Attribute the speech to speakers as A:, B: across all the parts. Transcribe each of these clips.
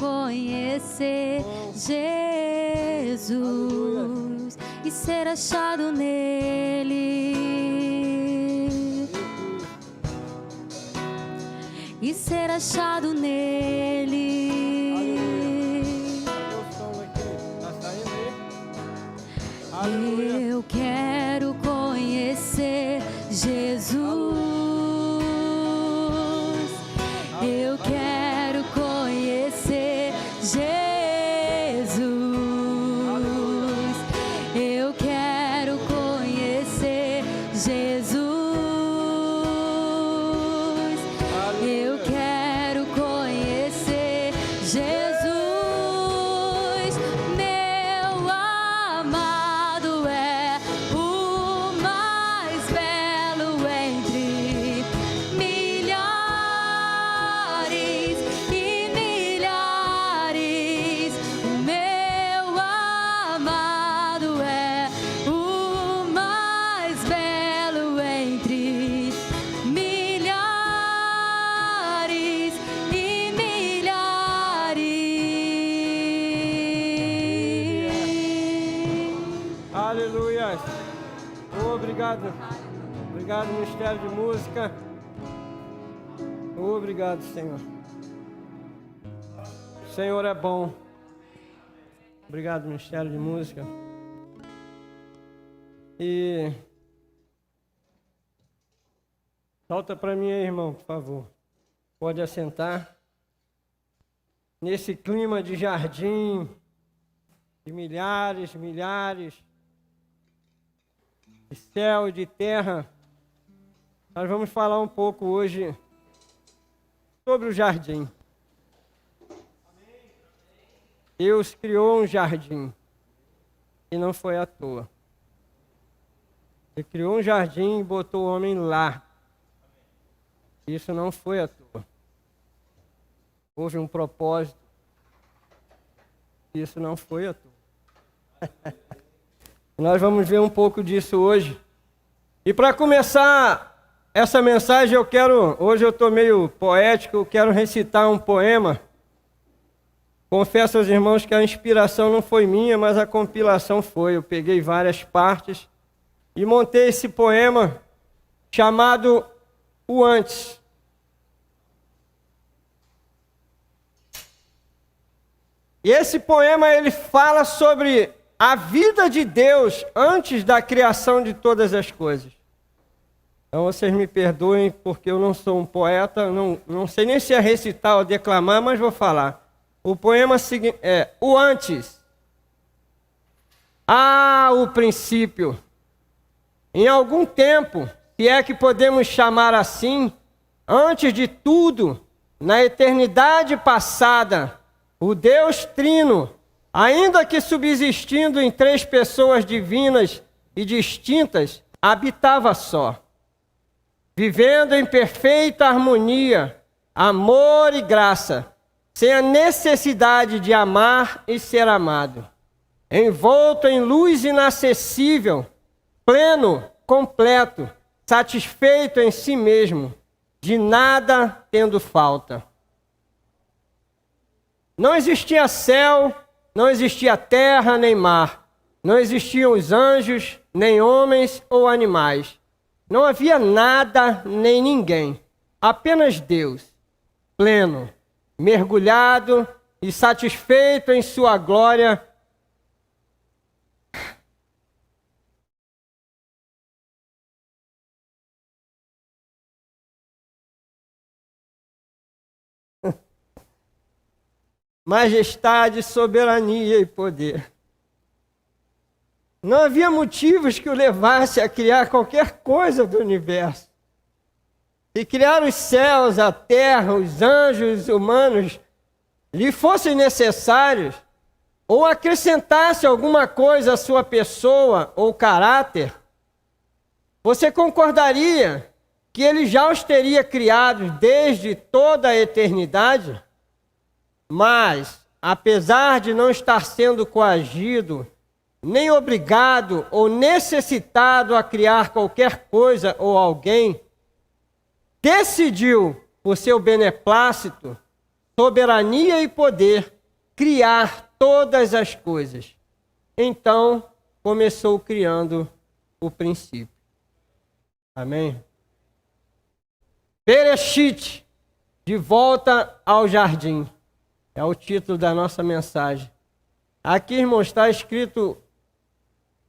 A: conhecer Jesus e ser achado nele. E ser achado nele. Eu quero conhecer Jesus. Eu quero conhecer Jesus. Eu quero conhecer Jesus. Eu quero conhecer Jesus. Meu amado é o mais belo entre milhares e milhares. O meu amado é o mais belo entre milhares e milhares.
B: Aleluia. Obrigado. Obrigado, Ministério de Música. Obrigado, Senhor. O Senhor é bom. Obrigado, Ministério de Música. E solta para mim aí, irmão, por favor. Pode assentar. Nesse clima de jardim, de milhares, de céu e de terra, nós vamos falar um pouco hoje sobre o jardim. Deus criou um jardim e não foi à toa. Ele criou um jardim e botou o homem lá. Isso não foi à toa. Houve um propósito. Isso não foi à toa. Nós vamos ver um pouco disso hoje. E para começar essa mensagem, hoje eu estou meio poético, eu quero recitar um poema. Confesso aos irmãos que a inspiração não foi minha, mas a compilação foi. Eu peguei várias partes e montei esse poema chamado O Antes. E esse poema ele fala sobre a vida de Deus antes da criação de todas as coisas. Então vocês me perdoem porque eu não sou um poeta, não sei nem se é recitar ou declamar, mas vou falar. O poema é o antes. O princípio. Em algum tempo, se é que podemos chamar assim, antes de tudo, na eternidade passada, o Deus Trino, ainda que subsistindo em 3 pessoas divinas e distintas, habitava só, vivendo em perfeita harmonia, amor e graça, sem a necessidade de amar e ser amado, envolto em luz inacessível, pleno, completo, satisfeito em si mesmo, de nada tendo falta. Não existia céu, não existia terra nem mar, não existiam os anjos, nem homens ou animais. Não havia nada nem ninguém, apenas Deus, pleno, mergulhado e satisfeito em sua glória. Majestade, soberania e poder. Não havia motivos que o levasse a criar qualquer coisa do universo. Se criar os céus, a terra, os anjos, os humanos, lhe fossem necessários, ou acrescentasse alguma coisa à sua pessoa ou caráter, você concordaria que ele já os teria criados desde toda a eternidade? Mas, apesar de não estar sendo coagido, nem obrigado ou necessitado a criar qualquer coisa ou alguém, decidiu, por seu beneplácito, soberania e poder, criar todas as coisas. Então, começou criando o princípio. Amém? Bereshit, de volta ao jardim. É o título da nossa mensagem. Aqui, irmãos, está escrito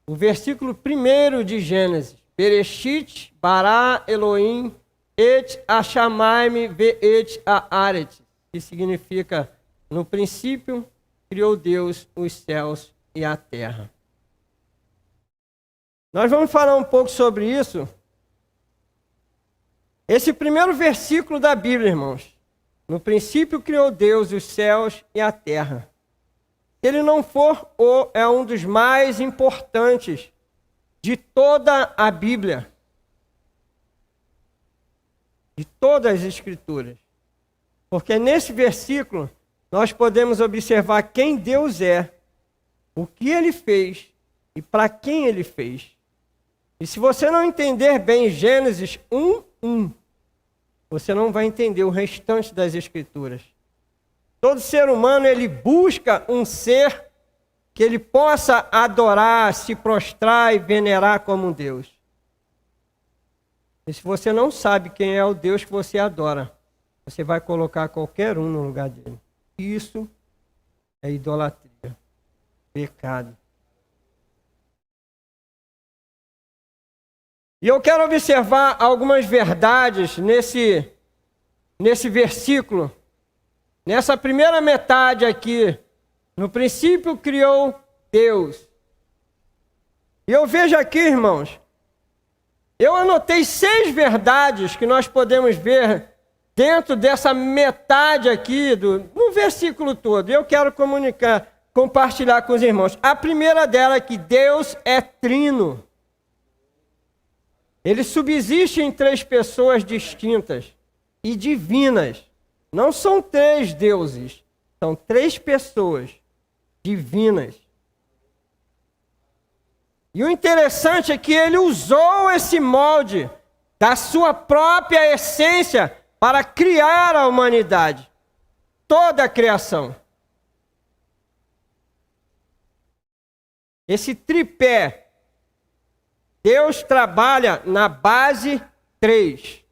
B: o versículo 1 de Gênesis. Bereshit, bara Elohim, et hashamayim ve'et haaretz. Que significa, no princípio, criou Deus os céus e a terra. Nós vamos falar um pouco sobre isso. Esse primeiro versículo da Bíblia, irmãos. No princípio criou Deus os céus e a terra. Se ele não for é um dos mais importantes de toda a Bíblia. De todas as Escrituras. Porque nesse versículo nós podemos observar quem Deus é, o que ele fez e para quem ele fez. E se você não entender bem Gênesis 1:1, você não vai entender o restante das Escrituras. Todo ser humano, ele busca um ser que ele possa adorar, se prostrar e venerar como um Deus. E se você não sabe quem é o Deus que você adora, você vai colocar qualquer um no lugar dele. Isso é idolatria, pecado. E eu quero observar algumas verdades nesse versículo. Nessa primeira metade aqui, no princípio criou Deus. E eu vejo aqui, irmãos, eu anotei 6 verdades que nós podemos ver dentro dessa metade aqui, no versículo todo. Eu quero compartilhar com os irmãos. A primeira dela é que Deus é trino. Ele subsiste em 3 pessoas distintas e divinas. Não são 3 deuses, são 3 pessoas divinas. E o interessante é que ele usou esse molde da sua própria essência para criar a humanidade, toda a criação. Esse tripé, Deus trabalha na base 3,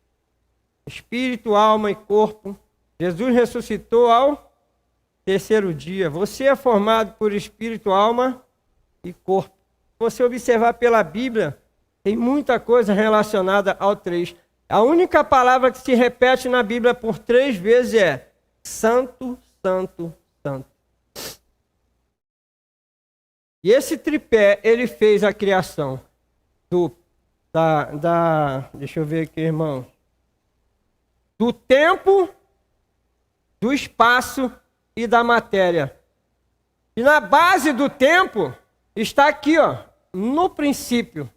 B: espírito, alma e corpo. Jesus ressuscitou ao 3º dia. Você é formado por espírito, alma e corpo. Se você observar pela Bíblia, tem muita coisa relacionada ao 3. A única palavra que se repete na Bíblia por 3 vezes é santo, santo, santo. E esse tripé, ele fez a criação deixa eu ver aqui, irmão. Do tempo, do espaço e da matéria. E na base do tempo está aqui, ó, no princípio.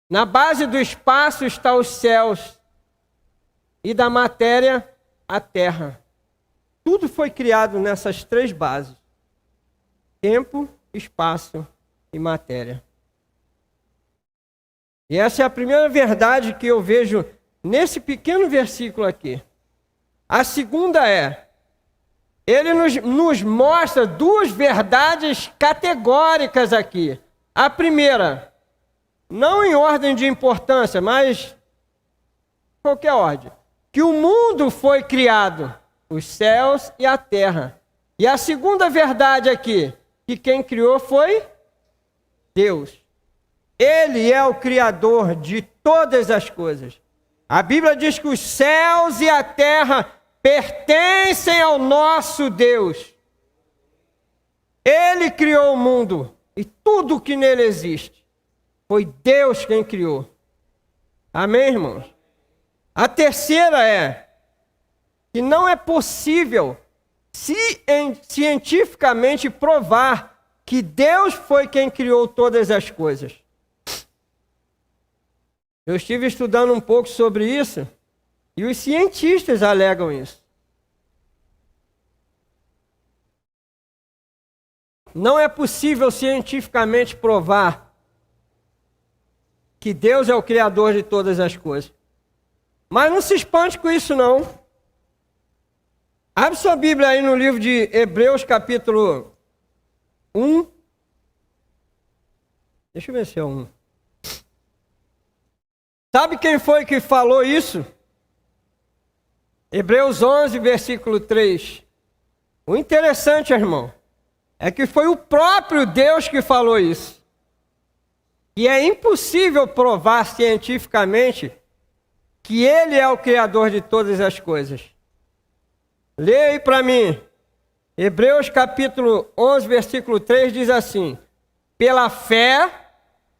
B: Na base do espaço está os céus e da matéria a terra. Tudo foi criado nessas 3 bases: tempo, espaço e matéria. E essa é a primeira verdade que eu vejo nesse pequeno versículo aqui. A segunda é, ele nos mostra 2 verdades categóricas aqui. A primeira, não em ordem de importância, mas qualquer ordem, que o mundo foi criado, os céus e a terra. E a segunda verdade aqui, que quem criou foi Deus. Ele é o criador de todas as coisas. A Bíblia diz que os céus e a terra pertencem ao nosso Deus. Ele criou o mundo e tudo que nele existe. Foi Deus quem criou. Amém, irmãos? A terceira é que não é possível cientificamente provar que Deus foi quem criou todas as coisas. Eu estive estudando um pouco sobre isso e os cientistas alegam isso. Não é possível cientificamente provar que Deus é o criador de todas as coisas. Mas não se espante com isso, não. Abre sua Bíblia aí no livro de Hebreus, capítulo 1. Deixa eu ver se é 1. Sabe quem foi que falou isso? Hebreus 11, versículo 3. O interessante, irmão, é que foi o próprio Deus que falou isso. E é impossível provar cientificamente que Ele é o Criador de todas as coisas. Leia aí para mim. Hebreus capítulo 11, versículo 3 diz assim: pela fé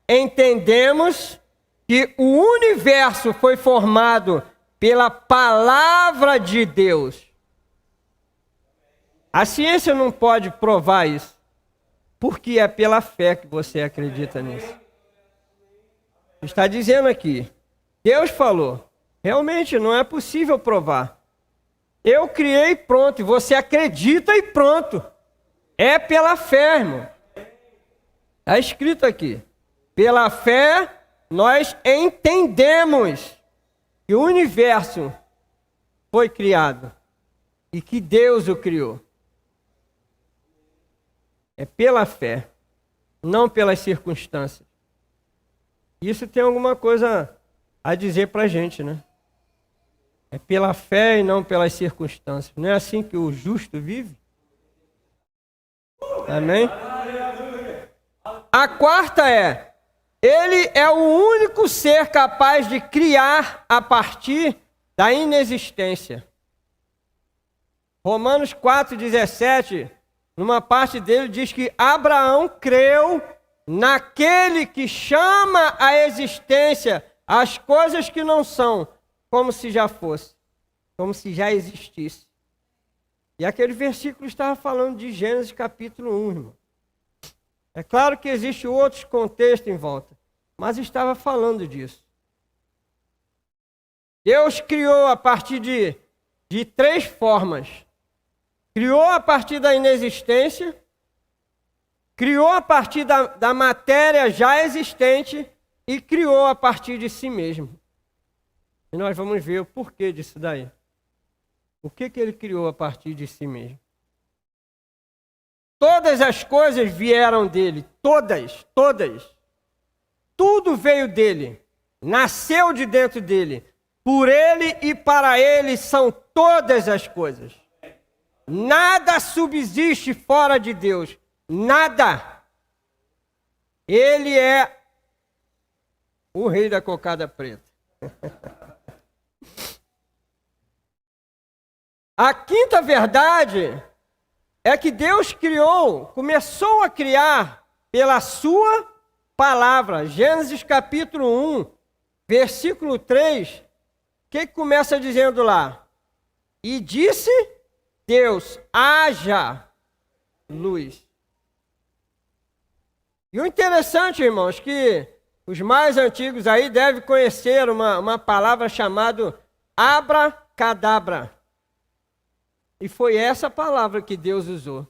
B: entendemos que o universo foi formado pela palavra de Deus. A ciência não pode provar isso, porque é pela fé que você acredita nisso. Está dizendo aqui, Deus falou, realmente não é possível provar. Eu criei, pronto, e você acredita e pronto. É pela fé, irmão. Está escrito aqui, pela fé nós entendemos que o universo foi criado e que Deus o criou. É pela fé, não pelas circunstâncias. Isso tem alguma coisa a dizer para a gente, né? É pela fé e não pelas circunstâncias. Não é assim que o justo vive? Amém? A quarta é: Ele é o único ser capaz de criar a partir da inexistência. Romanos 4,17, numa parte dele, diz que Abraão creu naquele que chama à existência as coisas que não são, como se já fosse, como se já existisse. E aquele versículo estava falando de Gênesis capítulo 1, irmão. É claro que existem outros contextos em volta, mas estava falando disso. Deus criou a partir de três formas. Criou a partir da inexistência, criou a partir da matéria já existente e criou a partir de si mesmo. E nós vamos ver o porquê disso daí. O que ele criou a partir de si mesmo? Todas as coisas vieram dele, todas. Tudo veio dele, nasceu de dentro dele. Por ele e para ele são todas as coisas. Nada subsiste fora de Deus, nada. Ele é o rei da cocada preta. A quinta verdade é que Deus começou a criar pela sua palavra. Gênesis capítulo 1, versículo 3, o que começa dizendo lá? E disse Deus, haja luz. E o interessante, irmãos, que os mais antigos aí devem conhecer uma palavra chamada abracadabra. E foi essa palavra que Deus usou.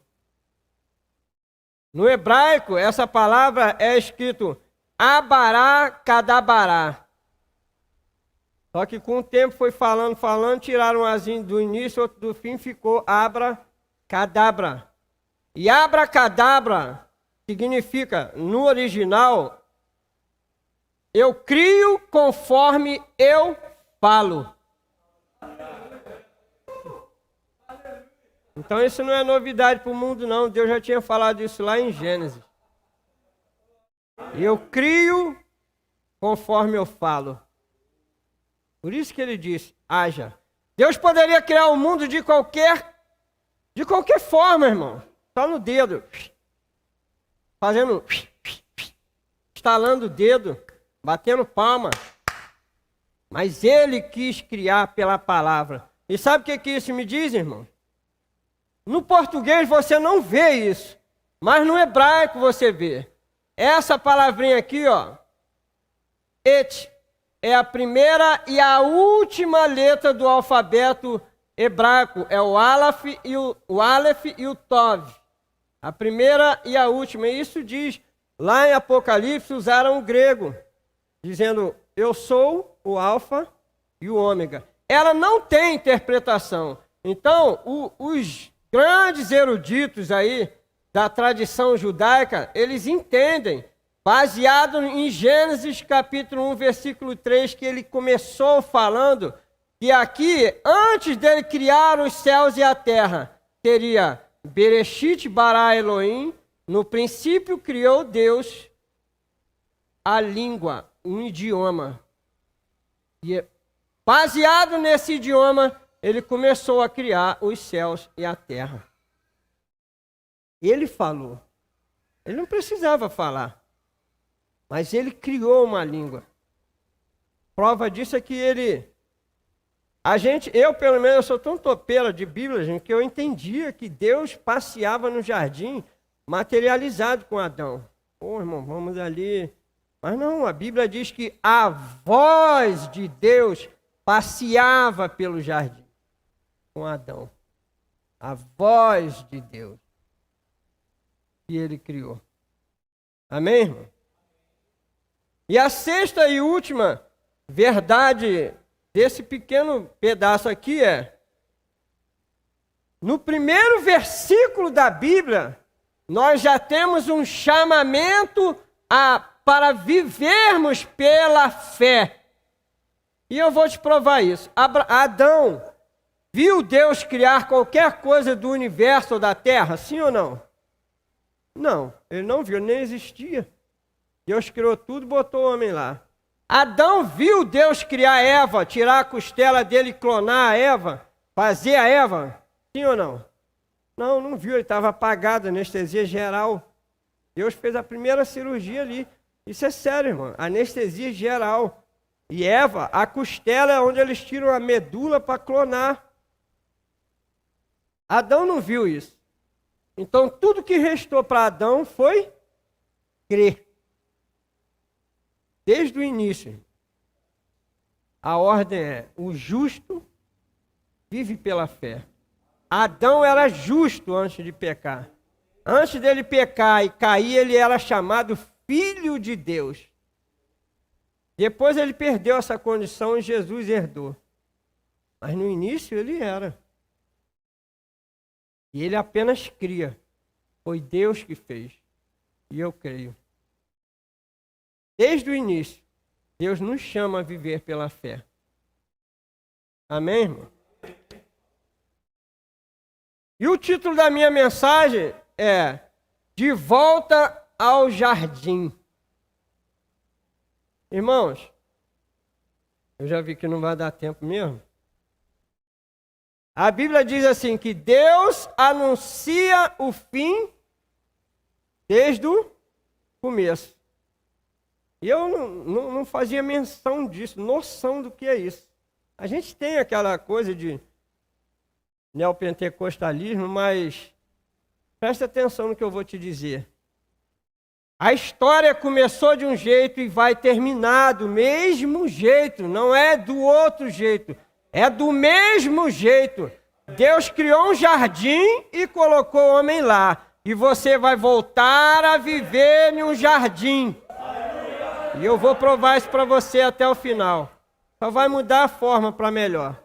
B: No hebraico, essa palavra é escrito abaracadabará. Só que com o tempo foi falando, tiraram um azinho do início, outro do fim, ficou abracadabra. E abracadabra significa, no original, eu crio conforme eu falo. Então isso não é novidade para o mundo, não. Deus já tinha falado isso lá em Gênesis. Eu crio conforme eu falo. Por isso que ele disse, haja. Deus poderia criar o mundo de qualquer forma, irmão. Só no dedo. Fazendo, estalando o dedo, batendo palma. Mas ele quis criar pela palavra. E sabe o que isso me diz, irmão? No português você não vê isso, mas no hebraico você vê. Essa palavrinha aqui, ó, et, é a primeira e a última letra do alfabeto hebraico. É o Aleph e o Tov. A primeira e a última. E isso diz, lá em Apocalipse, usaram o grego, dizendo, eu sou o alfa e o ômega. Ela não tem interpretação. Então, os grandes eruditos aí da tradição judaica, eles entendem, baseado em Gênesis capítulo 1, versículo 3, que ele começou falando que aqui, antes dele criar os céus e a terra, teria Bereshit bara Elohim, no princípio criou Deus a língua, um idioma. E baseado nesse idioma, ele começou a criar os céus e a terra. Ele falou. Ele não precisava falar. Mas ele criou uma língua. Prova disso é que eu pelo menos, eu sou tão topeira de Bíblia, gente, que eu entendia que Deus passeava no jardim materializado com Adão. Pô, irmão, vamos ali. Mas não, a Bíblia diz que a voz de Deus passeava pelo jardim com Adão. A voz de Deus que ele criou. Amém, irmão? E a sexta e última verdade desse pequeno pedaço aqui é: no primeiro versículo da Bíblia, nós já temos um chamamento para vivermos pela fé. E eu vou te provar isso. Adão viu Deus criar qualquer coisa do universo ou da terra, sim ou não? Não, ele não viu, nem existia. Deus criou tudo e botou o homem lá. Adão viu Deus criar Eva, tirar a costela dele e clonar a Eva, fazer a Eva, sim ou não? Não, não viu, ele estava apagado, anestesia geral. Deus fez a primeira cirurgia ali. Isso é sério, irmão, anestesia geral. E Eva, a costela é onde eles tiram a medula para clonar. Adão não viu isso. Então, tudo que restou para Adão foi crer. Desde o início, a ordem é: o justo vive pela fé. Adão era justo antes de pecar. Antes dele pecar e cair, ele era chamado filho de Deus. Depois ele perdeu essa condição e Jesus herdou. Mas no início ele era. E ele apenas cria. Foi Deus que fez. E eu creio. Desde o início, Deus nos chama a viver pela fé. Amém, irmão? E o título da minha mensagem é De Volta ao Jardim. Irmãos, eu já vi que não vai dar tempo mesmo. A Bíblia diz assim, que Deus anuncia o fim desde o começo. E eu não fazia menção disso, noção do que é isso. A gente tem aquela coisa de neopentecostalismo, mas presta atenção no que eu vou te dizer. A história começou de um jeito e vai terminar do mesmo jeito, não é do outro jeito, é do mesmo jeito. Deus criou um jardim e colocou o homem lá, e você vai voltar a viver em um jardim. E eu vou provar isso para você até o final. Só vai mudar a forma para melhor.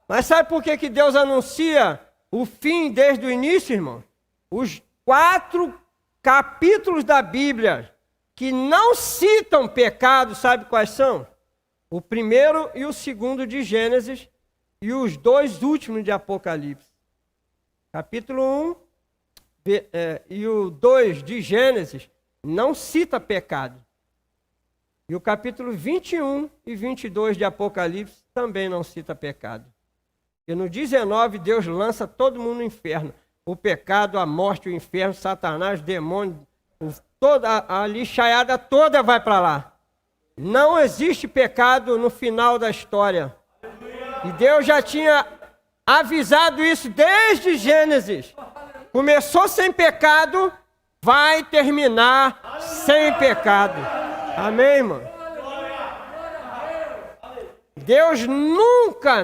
B: Mas sabe por que Deus anuncia o fim desde o início, irmão? Os 4 capítulos da Bíblia que não citam pecado, sabe quais são? O primeiro e o segundo de Gênesis e os 2 últimos de Apocalipse. Capítulo 1 e o 2 de Gênesis não cita pecado. E o capítulo 21 e 22 de Apocalipse também não cita pecado. E no 19, Deus lança todo mundo no inferno. O pecado, a morte, o inferno, Satanás, o demônio, toda a lixaiada toda vai para lá. Não existe pecado no final da história. E Deus já tinha avisado isso desde Gênesis. Começou sem pecado, vai terminar sem pecado. Amém, irmão? Deus nunca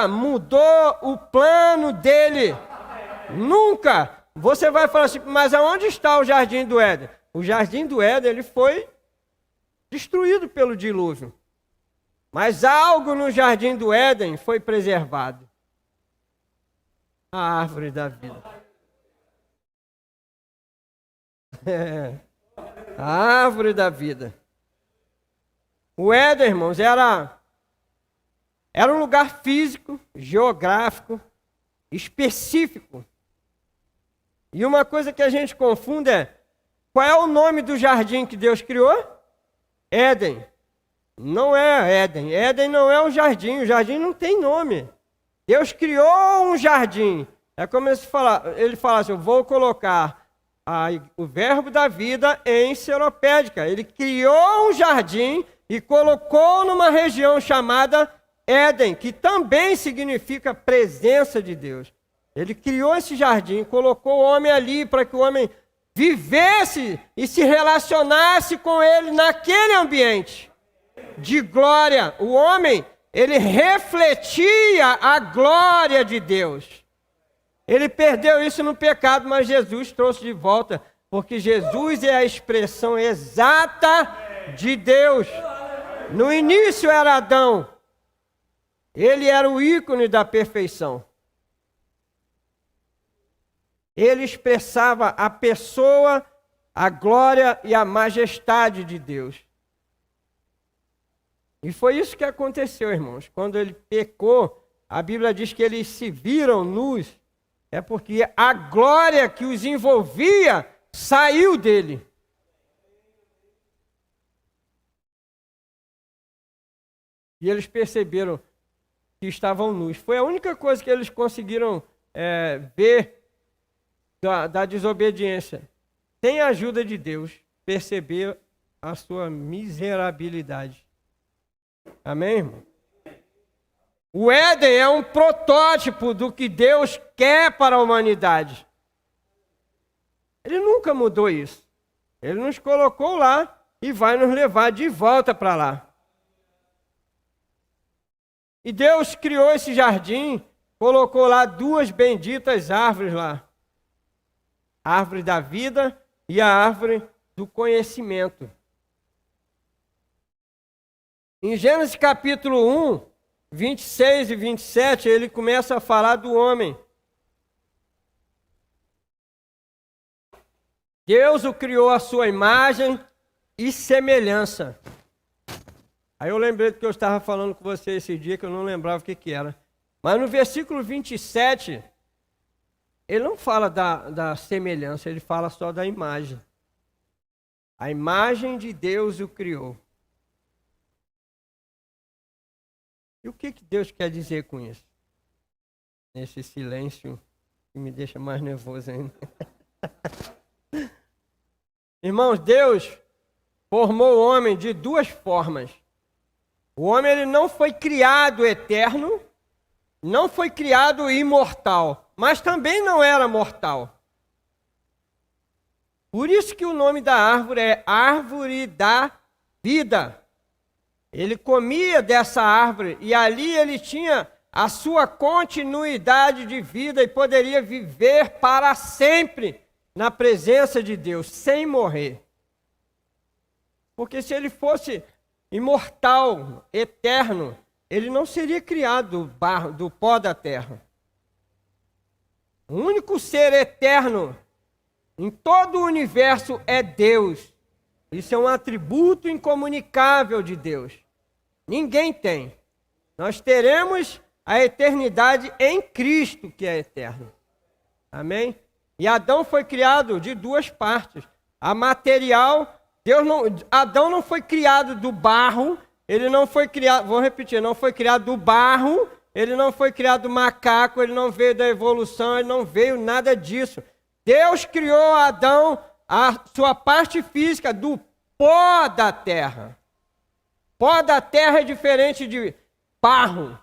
B: mudou o plano dele. Nunca. Você vai falar assim, mas aonde está o Jardim do Éden? O Jardim do Éden ele foi destruído pelo dilúvio. Mas algo no jardim do Éden foi preservado. A árvore da vida. A árvore da vida. O Éden, irmãos, era um lugar físico, geográfico, específico. E uma coisa que a gente confunde é, qual é o nome do jardim que Deus criou? Éden. Não é Éden. Éden não é um jardim. O jardim não tem nome. Deus criou um jardim. É como ele fala assim, eu vou colocar o verbo da vida em seropédica. Ele criou um jardim e colocou numa região chamada Éden, que também significa presença de Deus. Ele criou esse jardim, colocou o homem ali para que o homem vivesse e se relacionasse com ele naquele ambiente de glória. O homem, ele refletia a glória de Deus. Ele perdeu isso no pecado, mas Jesus trouxe de volta, porque Jesus é a expressão exata de Deus. No início era Adão. Ele era o ícone da perfeição. Ele expressava a pessoa, a glória e a majestade de Deus. E foi isso que aconteceu, irmãos. Quando ele pecou, a Bíblia diz que eles se viram nus. É porque a glória que os envolvia saiu dele. E eles perceberam que estavam nus. Foi a única coisa que eles conseguiram ver da desobediência. Sem a ajuda de Deus, perceber a sua miserabilidade. Amém, irmão? O Éden é um protótipo do que Deus quer para a humanidade. Ele nunca mudou isso. Ele nos colocou lá e vai nos levar de volta para lá. E Deus criou esse jardim, colocou lá duas benditas árvores lá. A árvore da vida e a árvore do conhecimento. Em Gênesis capítulo 1, 26 e 27, ele começa a falar do homem. Deus o criou à sua imagem e semelhança. Aí eu lembrei do que eu estava falando com você esse dia, que eu não lembrava o que era. Mas no versículo 27, ele não fala da semelhança, ele fala só da imagem. A imagem de Deus o criou. E o que Deus quer dizer com isso? Nesse silêncio que me deixa mais nervoso ainda. Irmãos, Deus formou o homem de duas formas. O homem ele não foi criado eterno, não foi criado imortal, mas também não era mortal. Por isso que o nome da árvore é árvore da vida. Ele comia dessa árvore e ali ele tinha a sua continuidade de vida e poderia viver para sempre na presença de Deus, sem morrer. Porque se ele fosse imortal, eterno, ele não seria criado do pó da terra. O único ser eterno em todo o universo é Deus. Isso é um atributo incomunicável de Deus. Ninguém tem. Nós teremos a eternidade em Cristo, que é eterno. Amém? E Adão foi criado de duas partes. A material, Adão não foi criado do barro, ele não foi criado, vou repetir, não foi criado do barro, ele não foi criado do macaco, ele não veio da evolução, ele não veio nada disso. Deus criou Adão, a sua parte física, do pó da terra. Pó da terra é diferente de barro.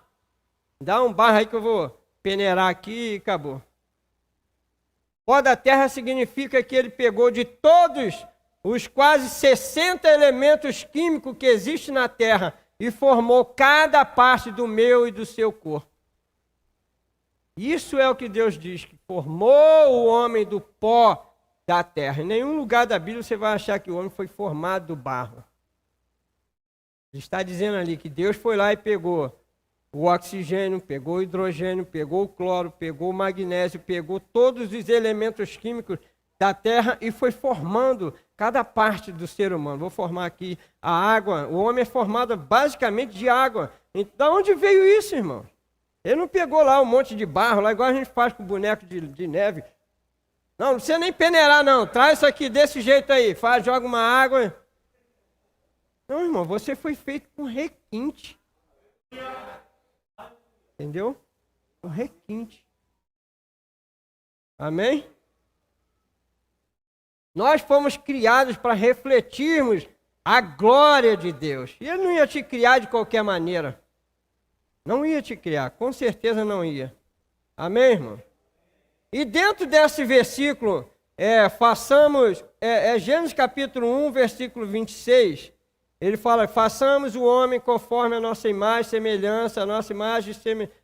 B: Dá um barro aí que eu vou peneirar aqui e acabou. Pó da terra significa que ele pegou de todos os quase 60 elementos químicos que existem na terra e formou cada parte do meu e do seu corpo. Isso é o que Deus diz, que formou o homem do pó da terra. Em nenhum lugar da Bíblia você vai achar que o homem foi formado do barro. Está dizendo ali que Deus foi lá e pegou o oxigênio, pegou o hidrogênio, pegou o cloro, pegou o magnésio, pegou todos os elementos químicos da terra e foi formando cada parte do ser humano. Vou formar aqui a água. O homem é formado basicamente de água. Então, de onde veio isso, irmão? Ele não pegou lá um monte de barro, lá igual a gente faz com boneco de neve. Não precisa nem peneirar, não. Traz isso aqui desse jeito aí. Faz, joga uma água. Não, irmão, você foi feito com requinte. Entendeu? Com requinte. Amém? Nós fomos criados para refletirmos a glória de Deus. E Ele não ia te criar de qualquer maneira. Não ia te criar, com certeza não ia. Amém, irmão? E dentro desse versículo, Gênesis capítulo 1, versículo 26, ele fala, façamos o homem conforme a nossa imagem, semelhança, a nossa imagem,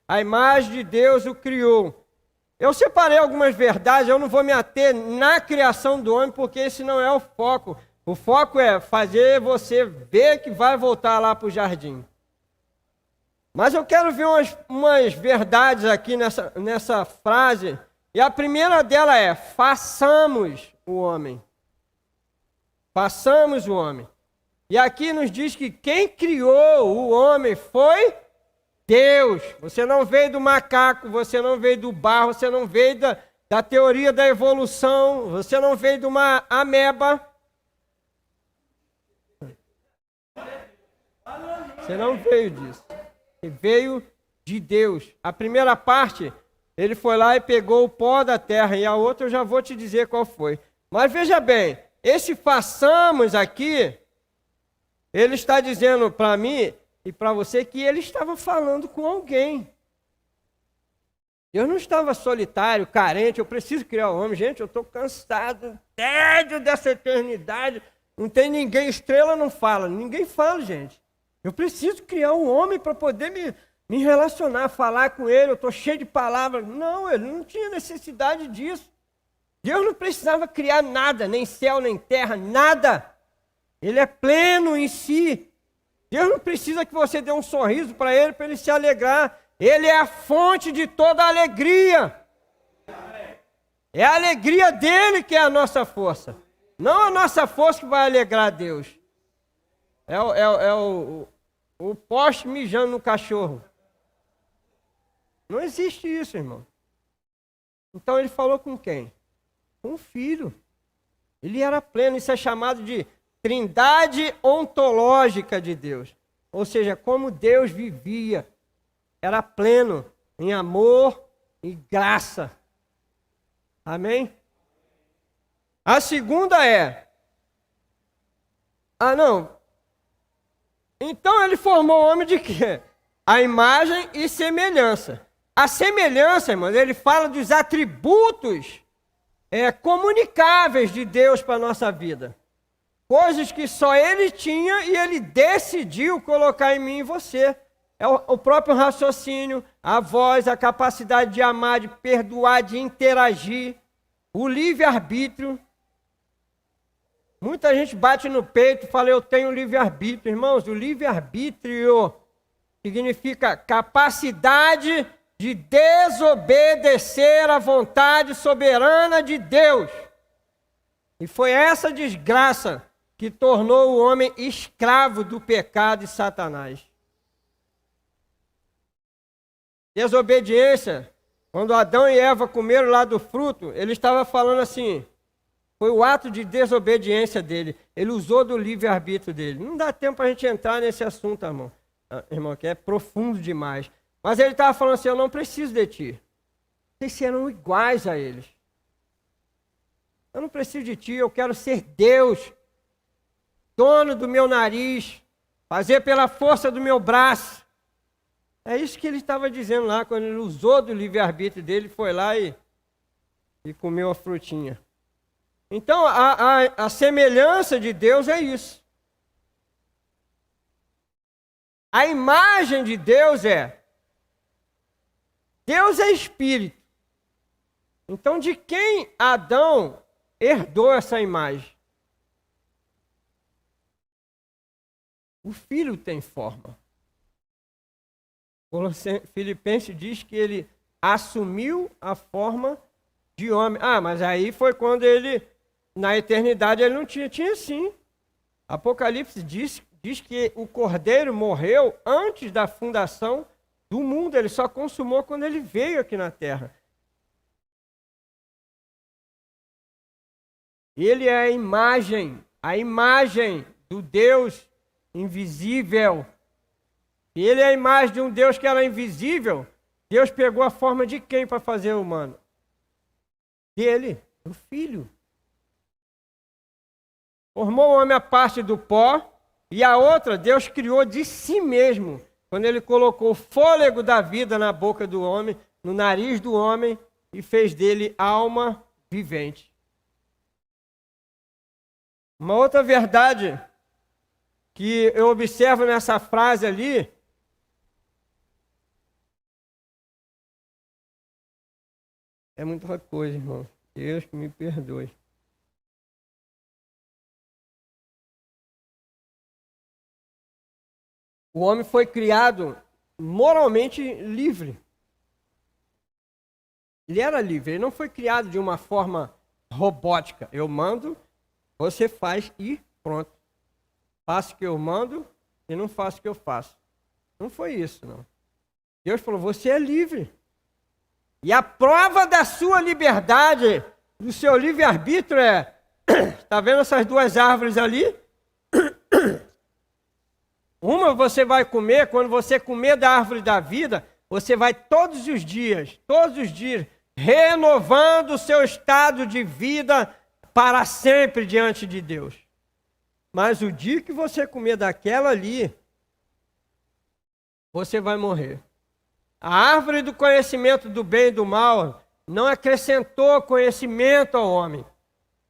B: a imagem de Deus o criou. Eu separei algumas verdades, eu não vou me ater na criação do homem, porque esse não é o foco. O foco é fazer você ver que vai voltar lá para o jardim. Mas eu quero ver umas verdades aqui nessa frase. E a primeira dela é, façamos o homem. Façamos o homem. E aqui nos diz que quem criou o homem foi Deus. Você não veio do macaco, você não veio do barro, você não veio da teoria da evolução, você não veio de uma ameba. Você não veio disso. Você veio de Deus. A primeira parte, ele foi lá e pegou o pó da terra, e a outra eu já vou te dizer qual foi. Mas veja bem, esse façamos aqui, ele está dizendo para mim e para você que ele estava falando com alguém. Eu não estava solitário, carente, eu preciso criar um homem. Gente, eu estou cansado, tédio dessa eternidade. Não tem ninguém, estrela não fala, ninguém fala, gente. Eu preciso criar um homem para poder me relacionar, falar com ele, eu estou cheio de palavras. Não, ele não tinha necessidade disso. Deus não precisava criar nada, nem céu, nem terra, nada. Ele é pleno em si. Deus não precisa que você dê um sorriso para ele se alegrar. Ele é a fonte de toda a alegria. É a alegria dele que é a nossa força. Não a nossa força que vai alegrar a Deus. O poste mijando no cachorro. Não existe isso, irmão. Então ele falou com quem? Com o Filho. Ele era pleno. Isso é chamado de trindade ontológica de Deus. Ou seja, como Deus vivia. Era pleno em amor e graça. Amém? A segunda é... Então ele formou o homem de quê? A imagem e semelhança. A semelhança, irmãos, ele fala dos atributos comunicáveis de Deus para a nossa vida. Coisas que só ele tinha e ele decidiu colocar em mim e você. É o próprio raciocínio, a voz, a capacidade de amar, de perdoar, de interagir, o livre-arbítrio. Muita gente bate no peito e fala, eu tenho livre-arbítrio. Irmãos, o livre-arbítrio significa capacidade de desobedecer à vontade soberana de Deus. E foi essa desgraça que tornou o homem escravo do pecado e Satanás. Desobediência, quando Adão e Eva comeram lá do fruto, ele estava falando assim, foi o ato de desobediência dele, ele usou do livre-arbítrio dele. Não dá tempo para a gente entrar nesse assunto, irmão, que é profundo demais. Mas ele estava falando assim, eu não preciso de ti. Vocês serão iguais a eles. Eu não preciso de ti, eu quero ser Deus, dono do meu nariz, fazer pela força do meu braço. É isso que ele estava dizendo lá, quando ele usou do livre-arbítrio dele, foi lá e comeu a frutinha. Então, a semelhança de Deus é isso. A imagem de Deus Deus é espírito. Então, de quem Adão herdou essa imagem? O Filho tem forma. Filipenses diz que ele assumiu a forma de homem. Mas aí foi quando ele, na eternidade, ele não tinha. Tinha sim. Apocalipse diz que o Cordeiro morreu antes da fundação do mundo. Ele só consumou quando ele veio aqui na Terra. Ele é a imagem do Deus invisível. E ele é a imagem de um Deus que era invisível. Deus pegou a forma de quem para fazer o humano? Dele, do Filho. Formou o homem a parte do pó, e a outra Deus criou de si mesmo, quando ele colocou o fôlego da vida na boca do homem, no nariz do homem, e fez dele alma vivente. Uma outra verdade que eu observo nessa frase ali, é muita coisa, irmão. Deus que me perdoe. O homem foi criado moralmente livre. Ele era livre, ele não foi criado de uma forma robótica. Eu mando, você faz e pronto. Faço o que eu mando e não faço o que eu faço. Não foi isso, não. Deus falou, você é livre. E a prova da sua liberdade, do seu livre-arbítrio está vendo essas duas árvores ali? Uma você vai comer, quando você comer da árvore da vida, você vai todos os dias, renovando o seu estado de vida para sempre diante de Deus. Mas o dia que você comer daquela ali, você vai morrer. A árvore do conhecimento do bem e do mal não acrescentou conhecimento ao homem.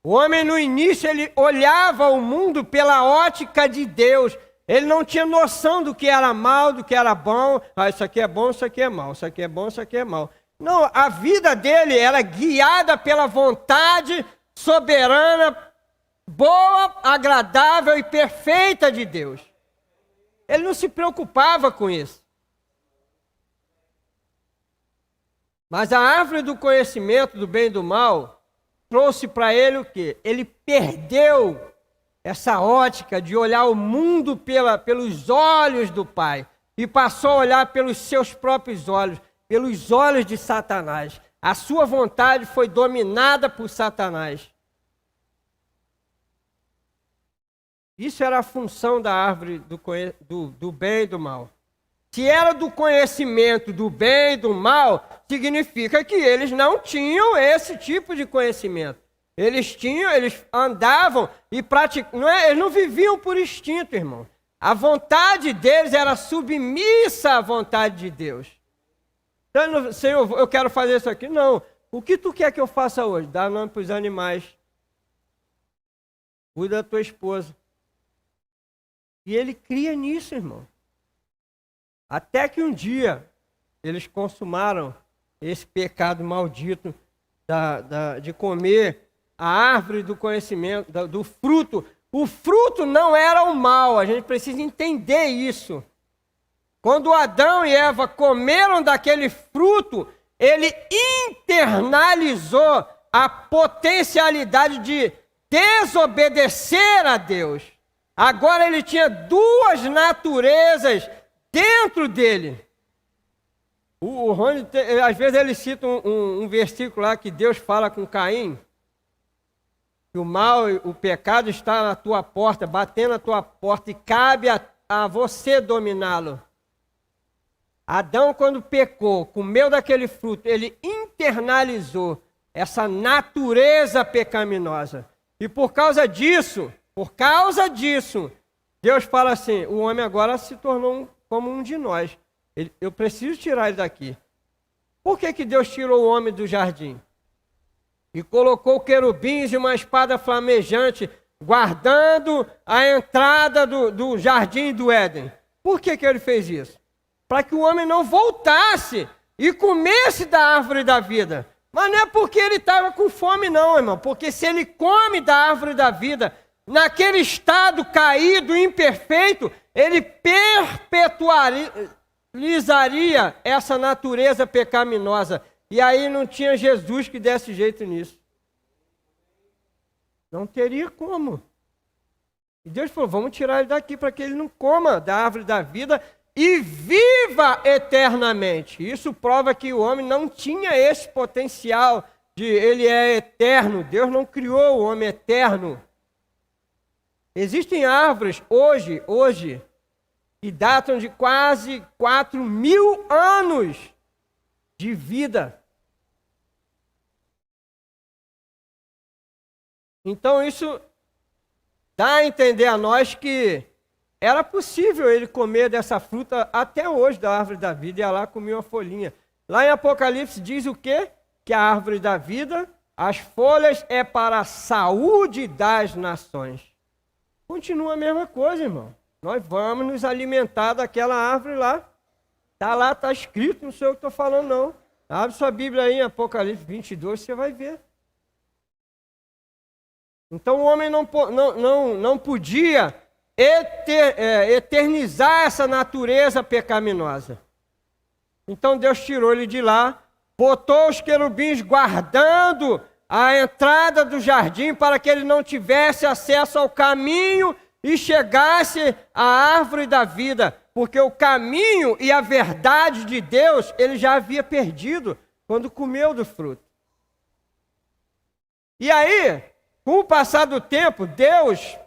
B: O homem no início ele olhava o mundo pela ótica de Deus. Ele não tinha noção do que era mal, do que era bom. Isso aqui é bom, isso aqui é mal. Isso aqui é bom, isso aqui é mal. Não, a vida dele era guiada pela vontade soberana, boa, agradável e perfeita de Deus. Ele não se preocupava com isso. Mas a árvore do conhecimento do bem e do mal trouxe para ele o quê? Ele perdeu essa ótica de olhar o mundo pelos olhos do Pai e passou a olhar pelos seus próprios olhos, pelos olhos de Satanás. A sua vontade foi dominada por Satanás. Isso era a função da árvore do bem e do mal. Se era do conhecimento do bem e do mal, significa que eles não tinham esse tipo de conhecimento. Eles andavam e praticavam. Eles não viviam por instinto, irmão. A vontade deles era submissa à vontade de Deus. Então, Senhor, eu quero fazer isso aqui. Não. O que tu quer que eu faça hoje? Dá nome para os animais. Cuida da tua esposa. E ele cria nisso, irmão. Até que um dia eles consumaram esse pecado maldito de comer a árvore do conhecimento, do fruto. O fruto não era o mal, a gente precisa entender isso. Quando Adão e Eva comeram daquele fruto, ele internalizou a potencialidade de desobedecer a Deus. Agora ele tinha duas naturezas dentro dele. O Rony, às vezes ele cita um versículo lá que Deus fala com Caim, que o mal, o pecado está na tua porta, batendo na tua porta, e cabe a você dominá-lo. Adão, quando pecou, comeu daquele fruto, ele internalizou essa natureza pecaminosa. E por causa disso, Deus fala assim, o homem agora se tornou como um de nós. Eu preciso tirar ele daqui. Por que Deus tirou o homem do jardim? E colocou querubins e uma espada flamejante, guardando a entrada do jardim do Éden. Por que ele fez isso? Para que o homem não voltasse e comesse da árvore da vida. Mas não é porque ele estava com fome não, irmão. Porque se ele come da árvore da vida, naquele estado caído, imperfeito, ele perpetualizaria essa natureza pecaminosa. E aí não tinha Jesus que desse jeito nisso. Não teria como. E Deus falou, vamos tirar ele daqui para que ele não coma da árvore da vida e viva eternamente. Isso prova que o homem não tinha esse potencial de ele é eterno. Deus não criou o homem eterno. Existem árvores hoje, que datam de quase 4.000 anos de vida. Então isso dá a entender a nós que era possível ele comer dessa fruta até hoje da árvore da vida, e ia lá comer uma folhinha. Lá em Apocalipse diz o quê? Que a árvore da vida, as folhas é para a saúde das nações. Continua a mesma coisa, irmão. Nós vamos nos alimentar daquela árvore lá. Está lá, está escrito, não sei o que estou falando não. Abre sua Bíblia aí em Apocalipse 22, você vai ver. Então o homem não podia eternizar essa natureza pecaminosa. Então Deus tirou ele de lá, botou os querubins guardando a entrada do jardim para que ele não tivesse acesso ao caminho e chegasse à árvore da vida, porque o caminho e a verdade de Deus ele já havia perdido quando comeu do fruto. E aí, com o passar do tempo, Deus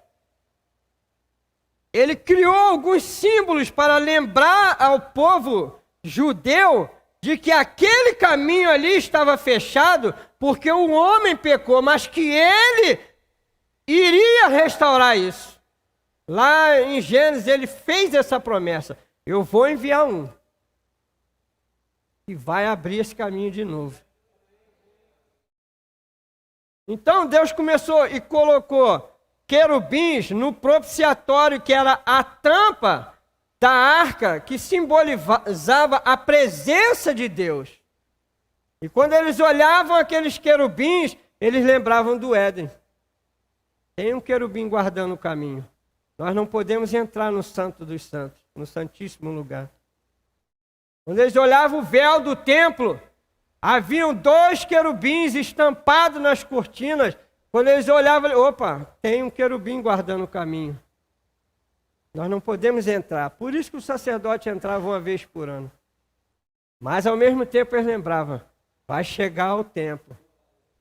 B: ele criou alguns símbolos para lembrar ao povo judeu de que aquele caminho ali estava fechado porque o homem pecou, mas que ele iria restaurar isso. Lá em Gênesis ele fez essa promessa: eu vou enviar um que vai abrir esse caminho de novo. Então Deus começou e colocou querubins no propiciatório, que era a tampa da arca, que simbolizava a presença de Deus. E quando eles olhavam aqueles querubins, eles lembravam do Éden. Tem um querubim guardando o caminho. Nós não podemos entrar no Santo dos Santos, no Santíssimo Lugar. Quando eles olhavam o véu do templo, haviam 2 querubins estampados nas cortinas. Quando eles olhavam, opa, tem um querubim guardando o caminho. Nós não podemos entrar. Por isso que o sacerdote entrava uma vez por ano. Mas ao mesmo tempo eles lembravam, vai chegar o tempo,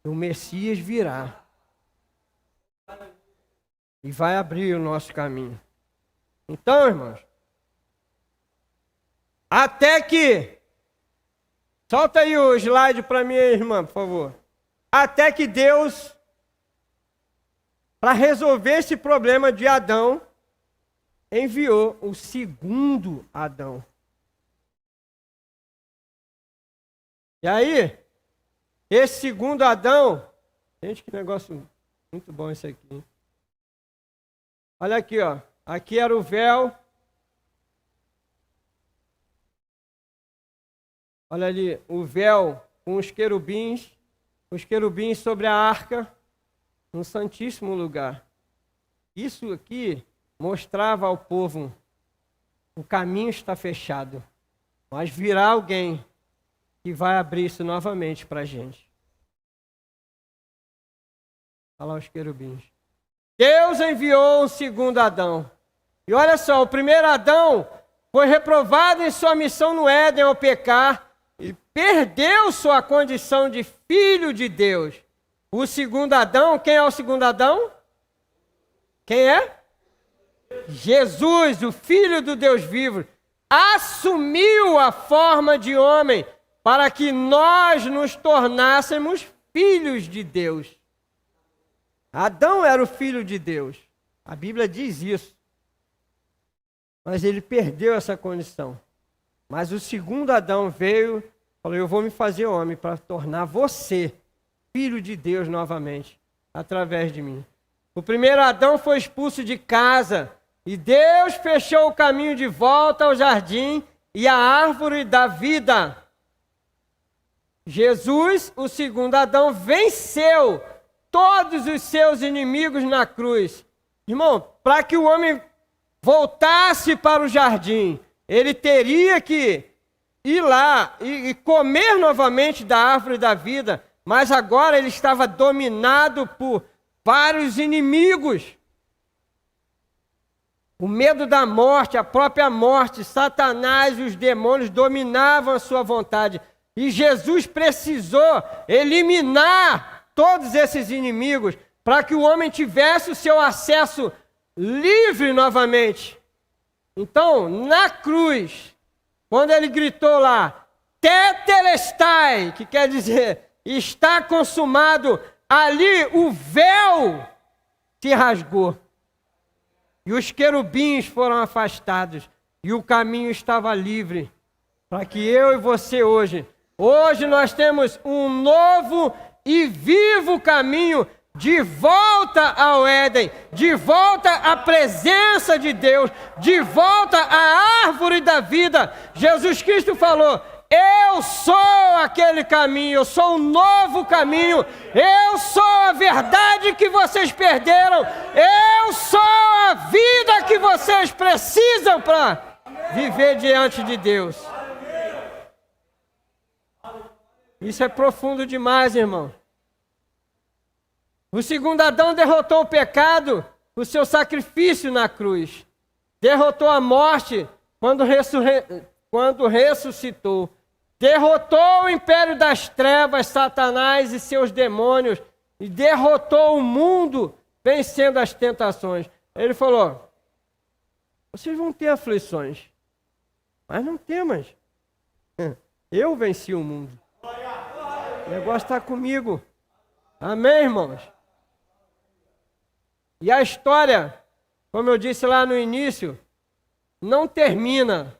B: o Messias virá e vai abrir o nosso caminho. Então, irmãos, até que, solta aí o slide para minha irmã, por favor. Até que Deus, para resolver esse problema de Adão, enviou o segundo Adão. E aí, esse segundo Adão, gente, que negócio muito bom esse aqui, hein? Olha aqui, ó. Aqui era o véu. Olha ali, o véu com os querubins sobre a arca, no Santíssimo Lugar. Isso aqui mostrava ao povo, o caminho está fechado, mas virá alguém que vai abrir isso novamente para a gente. Olha lá os querubins. Deus enviou um segundo Adão. E olha só, o primeiro Adão foi reprovado em sua missão no Éden ao pecar e perdeu sua condição de filho de Deus. O segundo Adão, quem é o segundo Adão? Quem é? Jesus, o Filho do Deus vivo, assumiu a forma de homem para que nós nos tornássemos filhos de Deus. Adão era o filho de Deus. A Bíblia diz isso. Mas ele perdeu essa condição. Mas o segundo Adão veio e falou, eu vou me fazer homem para tornar você filho de Deus novamente, através de mim. O primeiro Adão foi expulso de casa e Deus fechou o caminho de volta ao jardim e à árvore da vida. Jesus, o segundo Adão, venceu todos os seus inimigos na cruz Irmão, para que o homem voltasse para o jardim, ele teria que ir lá e comer novamente da árvore da vida, mas agora ele estava dominado por vários inimigos. O medo da morte, a própria morte, Satanás e os demônios dominavam a sua vontade. E Jesus precisou eliminar todos esses inimigos para que o homem tivesse o seu acesso livre novamente. Então, na cruz, quando ele gritou lá, Tetelestai, que quer dizer, está consumado, ali o véu se rasgou. E os querubins foram afastados, e o caminho estava livre, para que eu e você hoje nós temos um novo e vivo caminho de volta ao Éden, de volta à presença de Deus, de volta à árvore da vida. Jesus Cristo falou, eu sou aquele caminho, eu sou um novo caminho, eu sou a verdade que vocês perderam, eu sou a vida que vocês precisam para viver diante de Deus. Isso é profundo demais, irmão. O segundo Adão derrotou o pecado, o seu sacrifício na cruz. Derrotou a morte quando ressuscitou. Derrotou o império das trevas, Satanás e seus demônios. E derrotou o mundo, vencendo as tentações. Ele falou, vocês vão ter aflições, mas não temas. Eu venci o mundo. O negócio está comigo. Amém, irmãos? E a história, como eu disse lá no início, não termina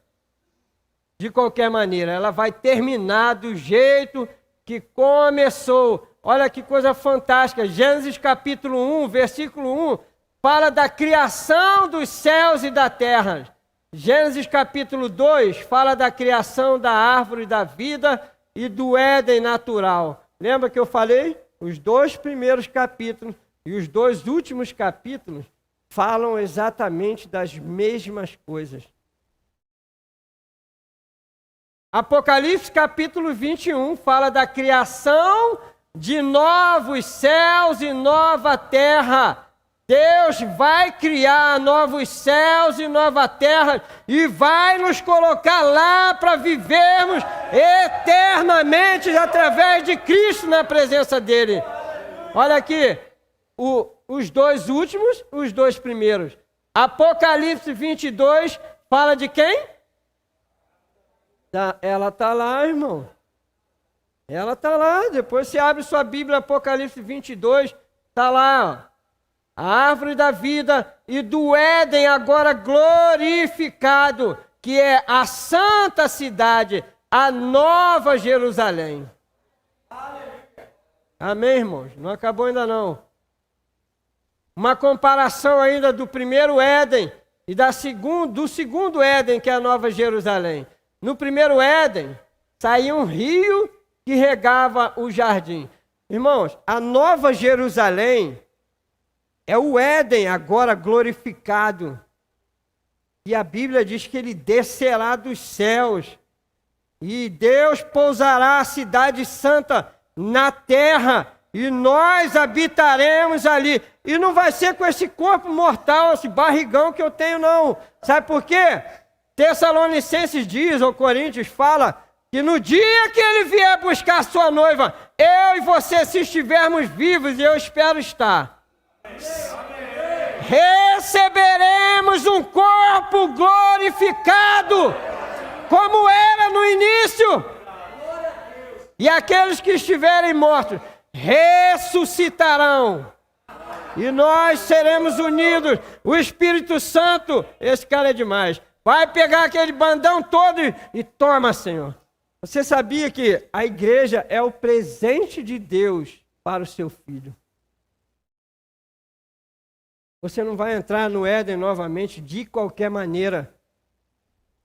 B: de qualquer maneira. Ela vai terminar do jeito que começou. Olha que coisa fantástica. Gênesis capítulo 1, versículo 1, fala da criação dos céus e da terra. Gênesis capítulo 2 fala da criação da árvore da vida e do Éden natural. Lembra que eu falei? Os 2 primeiros capítulos e os 2 últimos capítulos falam exatamente das mesmas coisas. Apocalipse capítulo 21 fala da criação de novos céus e nova terra. Deus vai criar novos céus e nova terra e vai nos colocar lá para vivermos eternamente através de Cristo na presença dele. Olha aqui, os 2 últimos, os 2 primeiros. Apocalipse 22 fala de quem? Ela está lá, irmão. Ela está lá. Depois você abre sua Bíblia, Apocalipse 22, está lá, ó. A árvore da vida e do Éden agora glorificado, que é a santa cidade, a nova Jerusalém. Amém, irmãos? Não acabou ainda não. Uma comparação ainda do primeiro Éden e do segundo Éden, que é a nova Jerusalém. No primeiro Éden, saía um rio que regava o jardim. Irmãos, a nova Jerusalém é o Éden agora glorificado. E a Bíblia diz que ele descerá dos céus. E Deus pousará a cidade santa na terra. E nós habitaremos ali. E não vai ser com esse corpo mortal, esse barrigão que eu tenho, não. Sabe por quê? Tessalonicenses diz, ou Coríntios fala, que no dia que ele vier buscar sua noiva, eu e você, se estivermos vivos, e eu espero estar, receberemos um corpo glorificado, como era no início. E aqueles que estiverem mortos ressuscitarão. E nós seremos unidos. O Espírito Santo, esse cara é demais, vai pegar aquele bandão todo e toma, Senhor. Você sabia que a igreja é o presente de Deus para o seu filho? Você não vai entrar no Éden novamente de qualquer maneira.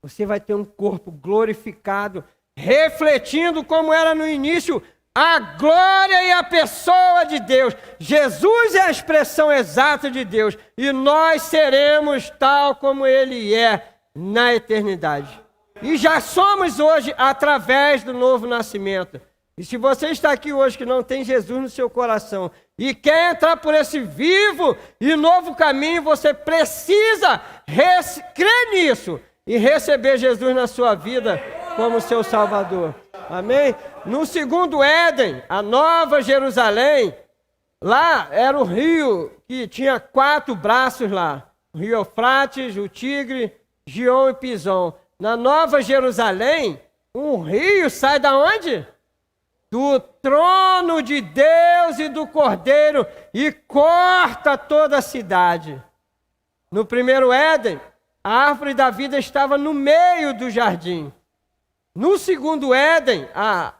B: Você vai ter um corpo glorificado, refletindo como era no início, a glória e a pessoa de Deus. Jesus é a expressão exata de Deus. E nós seremos tal como Ele é na eternidade. E já somos hoje através do novo nascimento. E se você está aqui hoje que não tem Jesus no seu coração e quer entrar por esse vivo e novo caminho, você precisa crer nisso e receber Jesus na sua vida como seu Salvador. Amém? No segundo Éden, a Nova Jerusalém, lá era o rio que tinha 4 braços lá. O rio Eufrates, o Tigre, Gion e Pison. Na Nova Jerusalém, um rio sai da onde? Do trono de Deus e do Cordeiro e corta toda a cidade. No primeiro Éden, a árvore da vida estava no meio do jardim. No segundo Éden, a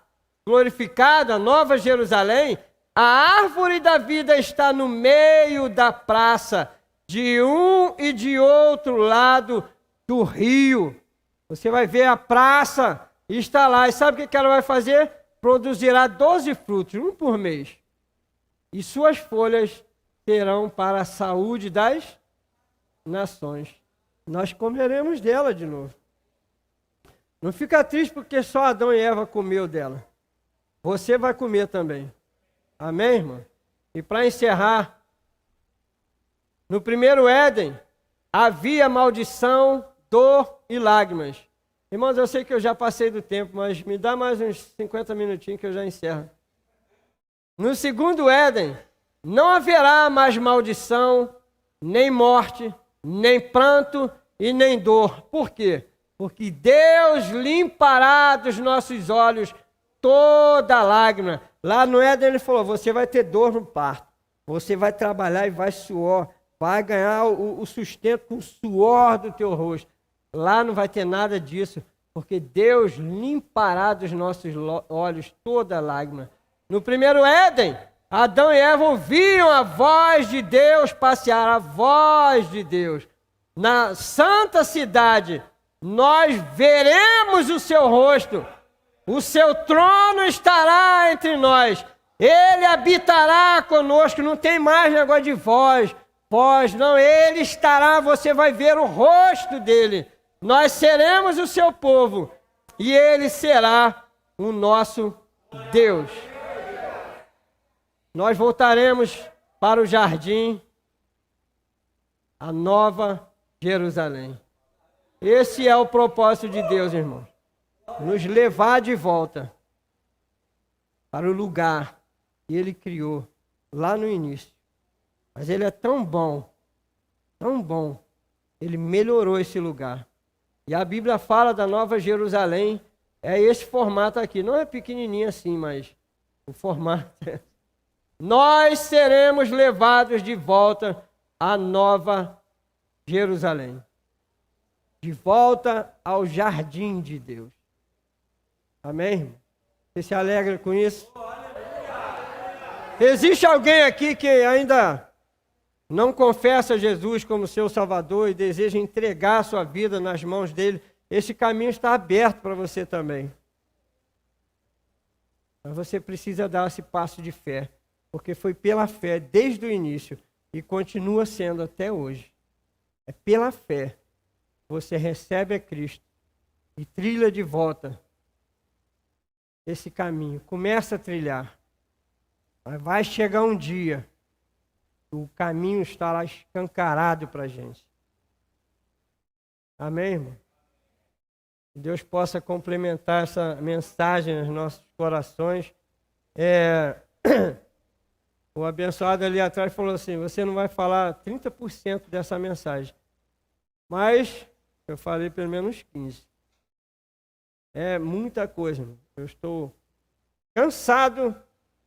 B: glorificada Nova Jerusalém, a árvore da vida está no meio da praça, de um e de outro lado do rio. Você vai ver a praça e está lá. E sabe o que ela vai fazer? Produzirá 12 frutos, um por mês. E suas folhas serão para a saúde das nações. Nós comeremos dela de novo. Não fica triste porque só Adão e Eva comeu dela. Você vai comer também. Amém, irmão? E para encerrar, no primeiro Éden, havia maldição, dor e lágrimas. Irmãos, eu sei que eu já passei do tempo, mas me dá mais uns 50 minutinhos que eu já encerro. No segundo Éden, não haverá mais maldição, nem morte, nem pranto e nem dor. Por quê? Porque Deus limpará dos nossos olhos toda lágrima. Lá no Éden ele falou, você vai ter dor no parto. Você vai trabalhar e vai suor. Vai ganhar o sustento com o suor do teu rosto. Lá não vai ter nada disso, porque Deus limpará dos nossos olhos toda lágrima. No primeiro Éden, Adão e Eva ouviram a voz de Deus passear, a voz de Deus. Na santa cidade, nós veremos o seu rosto, o seu trono estará entre nós, ele habitará conosco, não tem mais negócio de voz, não, ele estará, você vai ver o rosto dele, nós seremos o seu povo e ele será o nosso Deus. Nós voltaremos para o jardim, a Nova Jerusalém. Esse é o propósito de Deus, irmão. Nos levar de volta para o lugar que Ele criou lá no início. Mas Ele é tão bom, Ele melhorou esse lugar. E a Bíblia fala da Nova Jerusalém, é esse formato aqui. Não é pequenininho assim, mas o formato é... Nós seremos levados de volta à Nova Jerusalém. De volta ao jardim de Deus. Amém, irmão? Você se alegra com isso? Existe alguém aqui que ainda não confessa Jesus como seu Salvador e deseja entregar a sua vida nas mãos dele? Esse caminho está aberto para você também. Mas você precisa dar esse passo de fé, porque foi pela fé desde o início e continua sendo até hoje. É pela fé. Você recebe a Cristo e trilha de volta esse caminho. Começa a trilhar. Mas vai chegar um dia que o caminho estará escancarado para a gente. Amém, irmão? Que Deus possa complementar essa mensagem nos nossos corações. O abençoado ali atrás falou assim, você não vai falar 30% dessa mensagem. Mas eu falei pelo menos 15%. É muita coisa. Irmão. Eu estou cansado,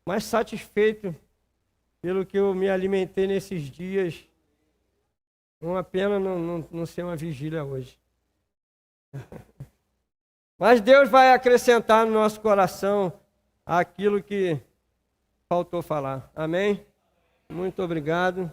B: mas satisfeito pelo que eu me alimentei nesses dias. Uma pena não ser uma vigília hoje. Mas Deus vai acrescentar no nosso coração aquilo que faltou falar. Amém? Muito obrigado.